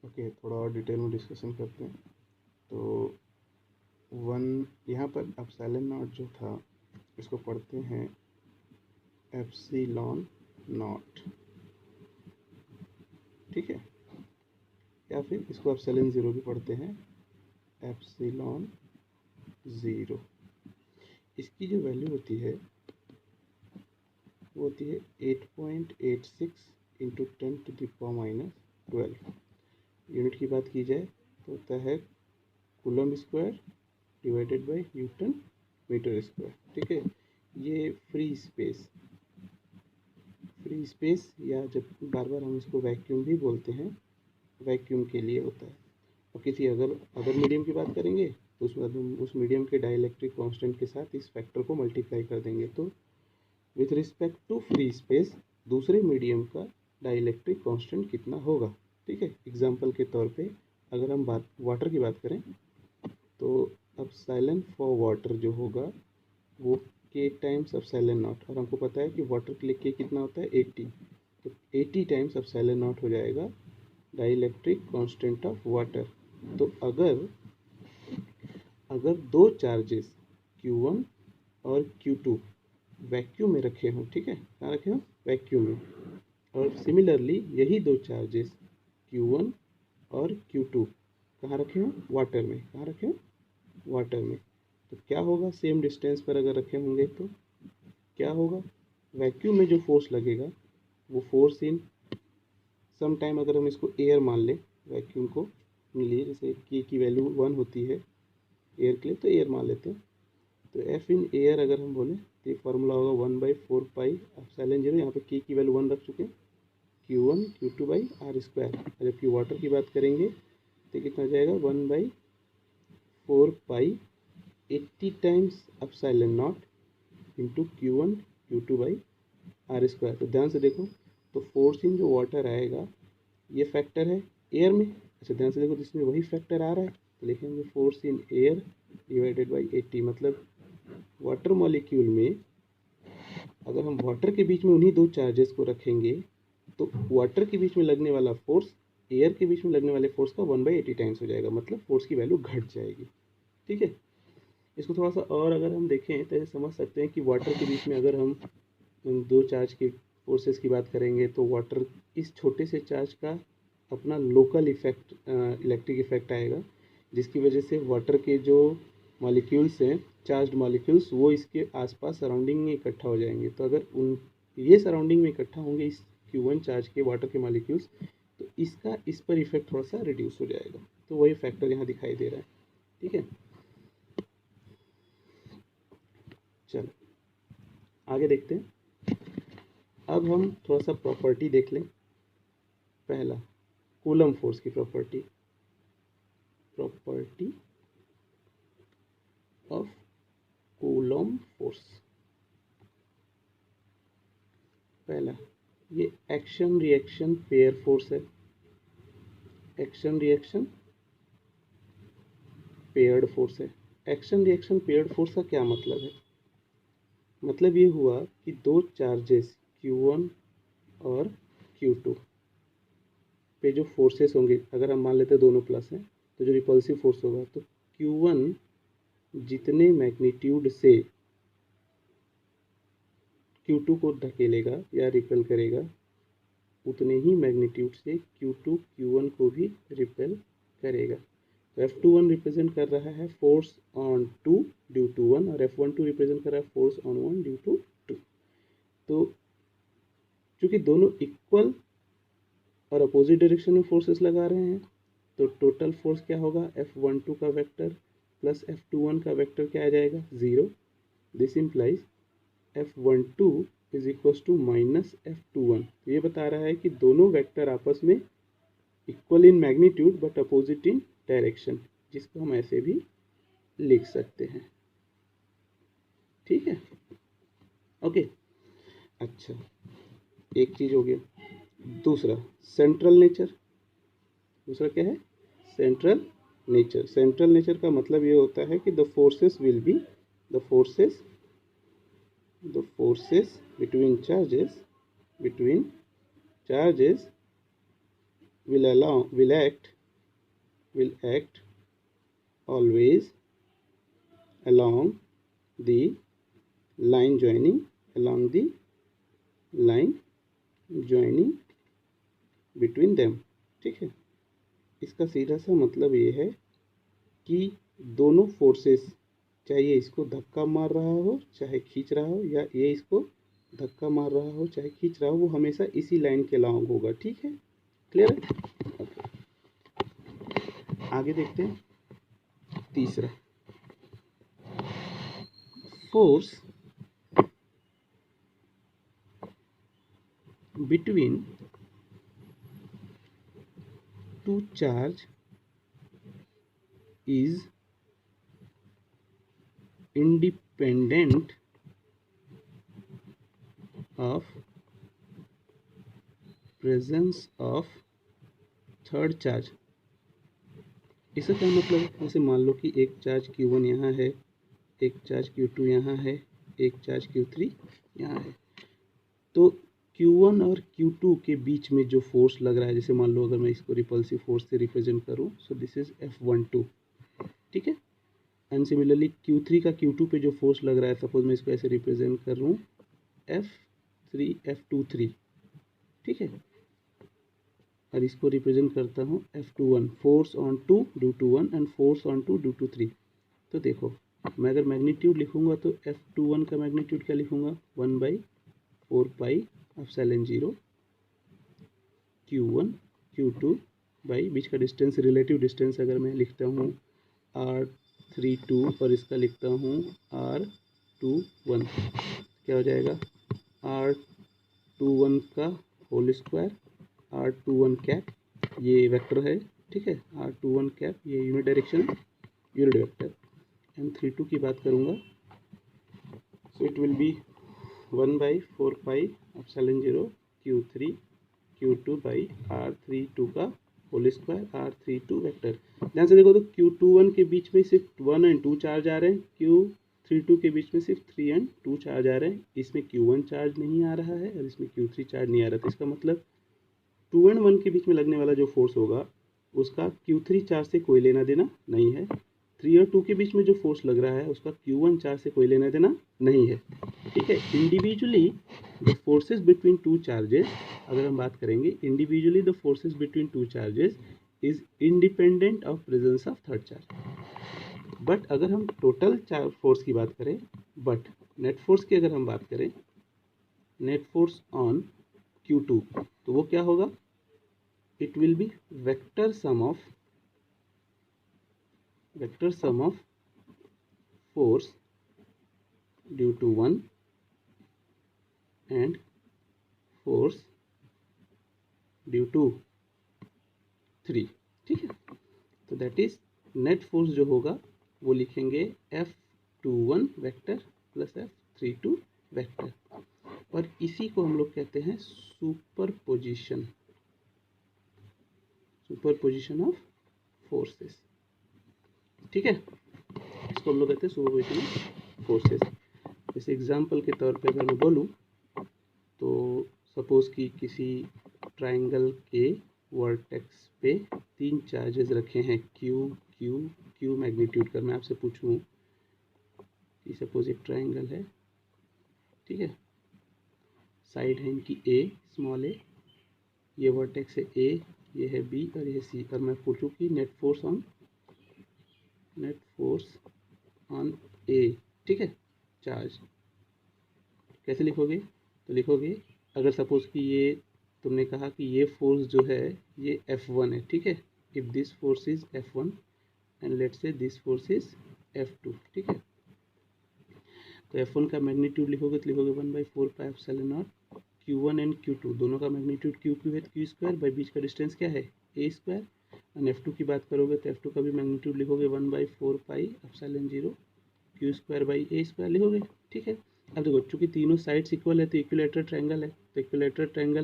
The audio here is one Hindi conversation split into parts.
ओके, थोड़ा और डिटेल में डिस्कशन करते हैं। तो वन यहाँ पर एप्सिलॉन नॉट जो था इसको पढ़ते हैं एप्सिलॉन नॉट, ठीक है, या फिर इसको एप्सिलॉन ज़ीरो भी पढ़ते हैं एप्सिलॉन ज़ीरो। इसकी जो वैल्यू होती है वो होती है 8.86 इंटू 10⁻⁻12। यूनिट की बात की जाए तो होता है coulomb square divided by newton metre square, ठीक है। ये फ्री स्पेस या जब बार बार हम इसको वैक्यूम भी बोलते हैं, वैक्यूम के लिए होता है। और किसी अगर मीडियम की बात करेंगे तो उस मीडियम के डाइलेक्ट्रिक कांस्टेंट के साथ इस फैक्टर को मल्टीप्लाई कर देंगे, तो with respect to free space दूसरे मीडियम का डाइलेक्ट्रिक कांस्टेंट कितना होगा, ठीक है। एग्जांपल के तौर पे अगर हम वाटर की बात करें तो एप्सिलॉन फॉर वाटर जो होगा वो के टाइम्स एप्सिलॉन नॉट, और हमको पता है कि वाटर के लिए के कितना होता है 80, तो 80 टाइम्स एप्सिलॉन नॉट हो जाएगा डाइलेक्ट्रिक कांस्टेंट ऑफ वाटर। तो अगर दो चार्जेस Q1 और Q2 वैक्यूम में रखे हों, ठीक है, कहाँ रखे हों, वैक्यूम में, और सिमिलरली यही दो चार्जेस Q1 और Q2 कहाँ रखे हों, वाटर में, कहाँ रखे हों, वाटर में, तो क्या होगा, सेम डिस्टेंस पर अगर रखे होंगे तो क्या होगा, वैक्यूम में जो फोर्स लगेगा वो फोर्स इन सम टाइम, अगर हम इसको एयर मान लें, वैक्यूम को लिए, जैसे के की वैल्यू 1 होती है एयर के लिए, तो एयर मान लेते हैं। तो एफ इन एयर अगर हम बोलें तो ये फार्मूला होगा 1/4 पाई एप्सिलॉन ज़ीरो, यहाँ पे के की वैल्यू 1 रख चुके हैं, Q1 Q2 by R square. जबकि वाटर की बात करेंगे तो कितना हो जाएगा 1/4 pi 80 times epsilon not into Q1 Q2 by R square. तो ध्यान से देखो, तो फोर्स इन जो वाटर आएगा ये फैक्टर है एयर में, अच्छा ध्यान से देखो, तो इसमें वही फैक्टर आ रहा है, तो लिखेंगे force in air divided by 80। मतलब वाटर मॉलिक्यूल में अगर हम वाटर के बीच में उन्हीं दो चार्जेस को रखेंगे तो वाटर के बीच में लगने वाला फोर्स एयर के बीच में लगने वाले फोर्स का 1/80 टाइम्स हो जाएगा, मतलब फोर्स की वैल्यू घट जाएगी, ठीक है। इसको थोड़ा सा और अगर हम देखें तो ऐसे समझ सकते हैं कि वाटर के बीच में अगर हम दो चार्ज के फोर्सेस की बात करेंगे तो वाटर इस छोटे से चार्ज का अपना लोकल इफेक्ट, इलेक्ट्रिक इफेक्ट आएगा, जिसकी वजह से वाटर के जो मॉलिक्यूल्स हैं, चार्ज्ड मॉलिक्यूल्स, वो इसके आसपास सराउंडिंग में इकट्ठा हो जाएंगे। तो अगर ये सराउंडिंग में इकट्ठा होंगे इस Q1 चार्ज के वाटर के मॉलिक्यूल्स, तो इसका इस पर इफेक्ट थोड़ा सा रिड्यूस हो जाएगा, तो वही फैक्टर यहाँ दिखाई दे रहा है, ठीक है। चलो आगे देखते हैं। अब हम थोड़ा सा प्रॉपर्टी देख लें। पहला, कूलम फोर्स की प्रॉपर्टी ऑफ कूलम फोर्स। पहला, ये एक्शन रिएक्शन पेयर फोर्स है, एक्शन रिएक्शन पेयर्ड फोर्स है। एक्शन रिएक्शन पेयर्ड फोर्स का क्या मतलब है, मतलब ये हुआ कि दो चार्जेस Q1 और Q2 पे जो फोर्सेस होंगे, अगर हम मान लेते हैं दोनों प्लस हैं, तो जो रिपल्सिव फोर्स होगा, तो Q1 जितने मैग्नीट्यूड से Q2 को धकेलेगा या रिपेल करेगा, उतने ही मैग्नीट्यूड से Q2 Q1 को भी रिपेल करेगा। तो F21 रिप्रेजेंट कर रहा है फोर्स ऑन 2 ड्यू टू 1, और F12 रिप्रेजेंट कर रहा है फोर्स ऑन 1 ड्यू टू 2। तो चूंकि दोनों इक्वल और अपोजिट डायरेक्शन में फोर्सेस लगा रहे हैं, तो टोटल फोर्स क्या होगा, F12 का वेक्टर प्लस F21 का वेक्टर क्या आ जाएगा, 0। This implies F12 is equal to minus F21। तो ये बता रहा है कि दोनों वेक्टर आपस में equal in magnitude but opposite in direction, जिसको हम ऐसे भी लिख सकते हैं, ठीक है, ओके। अच्छा, एक चीज हो गया। दूसरा, सेंट्रल नेचर। दूसरा क्या है, सेंट्रल नेचर। सेंट्रल नेचर का मतलब ये होता है कि the forces will be the forces between charges will act will act always along the line joining between them। ठीक है, इसका सीधा सा मतलब ये है कि दोनों फोर्सेस, चाहे ये इसको धक्का मार रहा हो चाहे खींच रहा हो, या ये इसको धक्का मार रहा हो चाहे खींच रहा हो, वो हमेशा इसी लाइन के अलॉन्ग होगा। ठीक है, क्लियर है? आगे देखते हैं तीसरा, force between two charge is independent of presence of third charge। इसका क्या मतलब है? जैसे मान लो कि एक चार्ज Q1 यहाँ है, एक चार्ज Q2 यहाँ है, एक चार्ज Q3 यहाँ है, तो Q1 और Q2 के बीच में जो फोर्स लग रहा है, जैसे मान लो अगर मैं इसको रिपल्सिव फोर्स से रिप्रेजेंट करूँ, सो दिस इज F12। ठीक है, एंड सिमिलरली Q3 का Q2 पे जो फोर्स लग रहा है, सपोज मैं इसको ऐसे रिप्रेजेंट कर रहा हूँ F23। ठीक है, और इसको रिप्रेजेंट करता हूँ F21, force on 2 due to 1 and force on 2 due to 3। तो देखो, मैं अगर मैग्नीट्यूड लिखूंगा तो F21 का मैग्नीट्यूड क्या लिखूंगा? 1/4πε0 Q1 Q2 बाई बीच का डिस्टेंस, रिलेटिव डिस्टेंस अगर मैं लिखता हूँ R32 और इसका लिखता हूँ R21, क्या हो जाएगा? R21 का होल स्क्वायर, R21 कैप ये वेक्टर है। ठीक है, R21 कैप ये unit direction unit vector. And 32 की बात करूँगा, so it will be 1/4πε0 Q3 Q2 by R32 का होल स्क्वायर, R32 वेक्टर। ध्यान से देखो तो Q21 के बीच में सिर्फ 1 एंड 2 चार्ज आ रहे हैं, Q32 के बीच में सिर्फ 3 एंड 2 चार्ज आ रहे हैं। इसमें Q1 चार्ज नहीं आ रहा है और इसमें Q3 चार्ज नहीं आ रहा। तो इसका मतलब 2 एंड 1 के बीच में लगने वाला जो फोर्स होगा उसका Q3 चार्ज से कोई लेना देना नहीं है। 3 और 2 के बीच में जो फोर्स लग रहा है उसका Q1 चार्ज से कोई लेना देना नहीं है। ठीक है, individually the forces between two charges, अगर हम बात करेंगे individually the forces between two charges is independent of presence of third charge. But अगर हम टोटल फोर्स की बात करें, बट नेट फोर्स की अगर हम बात करें, नेट फोर्स ऑन Q2, तो वो क्या होगा? It will be vector sum of force due to 1 and force due to 3। ठीक है, तो दैट इज नेट फोर्स जो होगा वो लिखेंगे F21 vector plus F32 vector, और इसी को हम लोग कहते हैं सुपरपोजिशन ऑफ फोर्सेस। ठीक है, इसको हम लोग कहते हैं सुपरपोजिशन ऑफ फोर्सेस। जैसे एग्जांपल के तौर पे अगर मैं बोलूँ तो सपोज कि किसी ट्राइंगल के वर्टेक्स पे 3 चार्जेस रखे हैं, Q मैग्नीट्यूड का। मैं आपसे पूछूं कि सपोज एक ट्राइंगल है, ठीक है, साइड है इनकी A, स्मॉल a, ये वर्टेक्स है A, ये है B और ये C, और मैं पूछूं कि नेट फोर्स ऑन A, ठीक है, चार्ज कैसे लिखोगे? तो लिखोगे, अगर सपोज कि ये तुमने कहा कि ये फोर्स जो है ये F1 है, ठीक है, if this force is F1 and let's say this force is F2, ठीक है, तो F1 का मैग्नीट्यूड लिखोगे तो लिखोगे 1/4πε0 Q1 एंड Q2, दोनों का मैग्नीट्यूड Q है तो Q स्क्वायर, बाई बीच का डिस्टेंस क्या है A स्क्वायर। एंड F2 की बात करोगे तो F2 का भी मैग्नीट्यूड लिखोगे 1/4πε0 Q square by A square लिखोगे। ठीक है, अब देखो चूंकि तीनों साइड्स इक्वल है तो इक्विलेटरल ट्रायंगल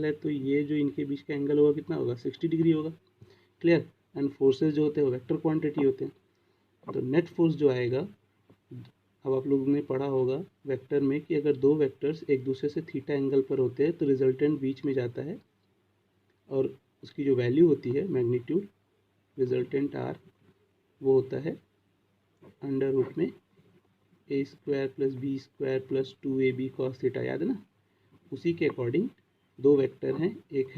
है, तो ये जो इनके बीच का एंगल होगा कितना होगा? 60 डिग्री होगा। क्लियर? एंड फोर्सेस जो होते हैं वो वेक्टर क्वांटिटी होते हैं, तो नेट फोर्स जो आएगा, अब आप लोगों ने पढ़ा होगा वेक्टर में कि अगर दो वेक्टर्स एक दूसरे से थीटा एंगल पर होते हैं तो रिजल्टेंट बीच में जाता है और उसकी जो वैल्यू होती है मैग्नीट्यूड रिजल्टेंट आर वो होता है अंडर रूट में a square plus b square plus 2ab cos theta, याद है ना। उसी के अकॉर्डिंग दो वेक्टर हैं, एक है